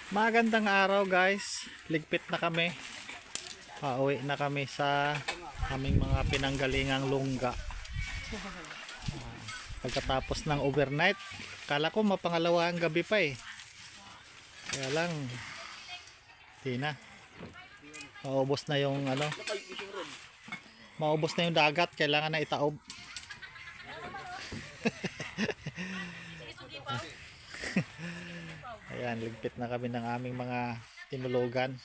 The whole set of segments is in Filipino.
Magandang araw guys. Ligpit na kami. Pauwi na kami sa aming mga pinanggalingang lungga. Pagkatapos ng overnight, kala ko mapangalawa ang gabi pa eh. Kaya lang, di na. Maubos na yung ano. Maubos na yung dagat. Kailangan na itaob. Ayan, ligpit na kami ng aming mga tinulugan.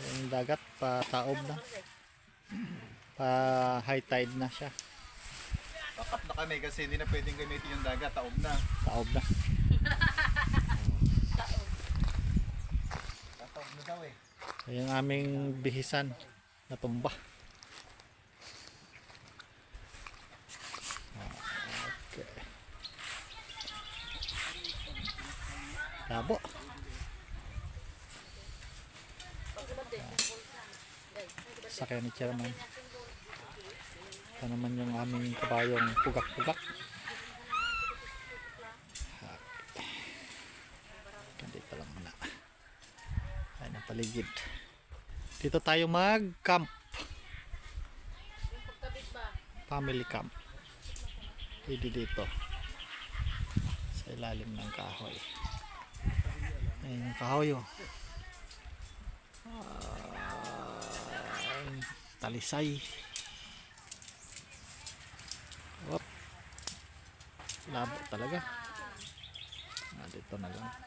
Yung dagat pataob na. Pa high tide na siya. Pakat na kami kasi hindi na pwedeng gamitin yung dagat. Taob na. Taob na. Tataob na daw eh. Yung aming bihisan natumba. Okay. Labo. Sakyan ni Chairman. Ito naman yung aming kabayong pugak-pugak. Dito lang muna. Ayan ang paligid. Dito tayo mag-camp. Family camp. Pwede dito. Sa ilalim ng kahoy. Ayan yung kahoy oh. Talisay. Wop. Labo talaga. Dito na lang.